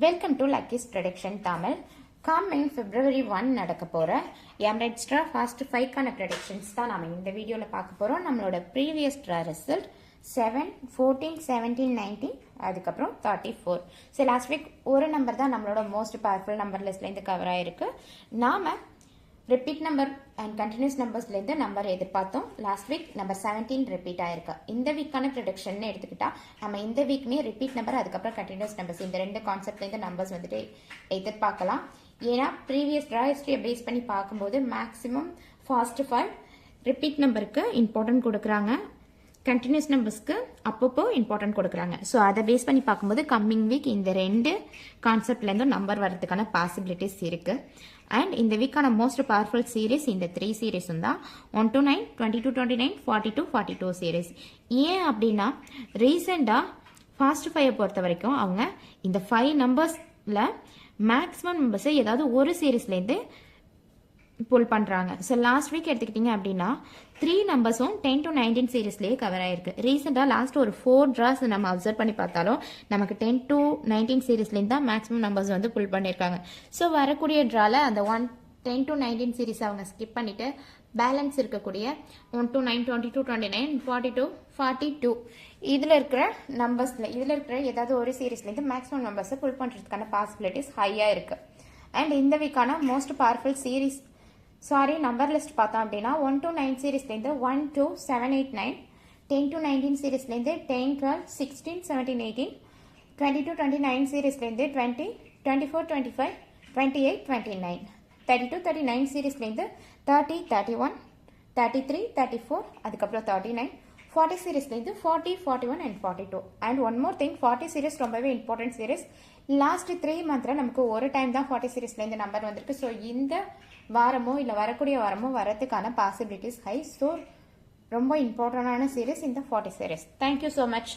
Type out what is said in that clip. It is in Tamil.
Welcome to Lucky's prediction Tamil. Coming February 1 நடக்க போகிற எம்ரைட் ஸ்ட்ரா ஃபாஸ்ட் 5க்கான ப்ரெடிக்ஷன்ஸ் தான் நாம் இந்த வீடியோவில் பார்க்க போகிறோம். நம்மளோட ப்ரீவியஸ் ட்ரா ரிசல்ட் 7, 14, 17, 19 அதுக்கப்புறம் 34. ஸோ லாஸ்ட் வீக் ஒரு நம்பர் தான் நம்மளோட மோஸ்ட் பவர்ஃபுல் நம்பர் லிஸ்ட்லேருந்து கவர் ஆகிருக்கு. நாம் ரிப்பீட் நம்பர் அண்ட் கண்டினியூஸ் நம்பர்ஸ்லேருந்து நம்பர் எதிர்பார்த்தோம். லாஸ்ட் வீக் நம்பர் 17 ரிப்பீட் ஆயிருக்கு. இந்த வீக்கான ப்ரொடக்ஷன் எடுத்துக்கிட்டா நம்ம இந்த வீக்குமே ரிப்பீட் நம்பர் அதுக்கப்புறம் கண்டினியூஸ் நம்பர்ஸ் இந்த ரெண்டு கான்செப்ட்லேருந்து நம்பர்ஸ் வந்துட்டு எதிர்பார்க்கலாம். ஏன்னா ப்ரீவியஸ் ட்ரா ஹிஸ்ட்ரியை பேஸ் பண்ணி பார்க்கும்போது மேக்ஸிமம் ஃபாஸ்ட் 5 ரிப்பீட் நம்பருக்கு இம்பார்ட்டன்ட் கொடுக்குறாங்க, கண்டினியூஸ் நம்பர்ஸ்க்கு அப்பப்போ இம்பார்ட்டன்ட் கொடுக்குறாங்க. ஸோ அதை பேஸ் பண்ணி பார்க்கும்போது கம்மிங் வீக் இந்த ரெண்டு கான்செப்ட்லேருந்தும் நம்பர் வரதுக்கான பாசிபிலிட்டிஸ் இருக்குது. அண்ட் இந்த வீக்கான மோஸ்ட் பவர்ஃபுல் சீரீஸ் இந்த 3 சீரீஸும் தான் 1 to 9, 20 to 29, 40 to 42 சீரீஸ். ஏன் அப்படின்னா ரீசெண்டாக ஃபாஸ்ட் 5 பொறுத்த வரைக்கும் அவங்க இந்த 5 நம்பர்ஸில் மேக்ஸிமம் நம்பர்ஸை ஏதாவது ஒரு சீரீஸ்லேருந்து புல் பண்ணுறாங்க. ஸோ லாஸ்ட் வீக் எடுத்துக்கிட்டிங்க அப்படின்னா 3 நம்பர்ஸும் 10 to 19 சீரீஸ்லேயே கவர் ஆயிருக்கு. ரீசெண்டாக லாஸ்ட் ஒரு 4 ட்ராஸ் நம்ம அப்சர்வ் பண்ணி பார்த்தாலும் நமக்கு 10 to 19 சீரீஸ்லேருந்து தான் மேக்ஸிமம் நம்பர்ஸ் வந்து புல் பண்ணியிருக்காங்க. ஸோ வரக்கூடிய ட்ராவில் அந்த 10 to 19 சீரீஸ் அவங்க ஸ்கிப் பண்ணிவிட்டு பேலன்ஸ் இருக்கக்கூடிய 1 to 9, 20 to 29, 40 to 42 இதில் இருக்கிற நம்பர்ஸில் இதில் இருக்கிற ஏதாவது ஒரு சீரீஸ்லேருந்து மேக்ஸிமம் நம்பர்ஸை புல் பண்ணுறதுக்கான பாசிபிலிட்டிஸ் ஹையாக இருக்குது. அண்ட் இந்த வீக்கான most powerful series number list பார்த்தோம் அப்படின்னா 1 to 9 சீரீஸ்லேருந்து 1, 2, 7, 8, 9, 10 to 19 சீரீஸ்லேருந்து 10, 12, 16, 17, 18, 20 to 29 சீரீஸ்லேருந்து 20, 24, 25, 28, 29, 30 to 39 சீரீஸ்லேருந்து 30, 31, 33, 34 அதுக்கப்புறம் 39, 40 சீரீஸ்லேருந்து 40, 41 and 42. And one more thing, 40 series ரொம்பவே இம்பார்ட்டன்ட் சீரீஸ். லாஸ்ட் 3 மந்த்தில் நமக்கு ஒரு டைம் தான் 40 சீரீஸ்லேருந்து நம்பர் வந்திருக்கு. ஸோ இந்த வாரமோ இல்லை வரக்கூடிய வாரமோ வரதுக்கான பாசிபிலிட்டிஸ் ஹை. ஸோ ரொம்ப இம்பார்ட்டண்டான சீரீஸ் இந்த 40 சீரீஸ். Thank you so much.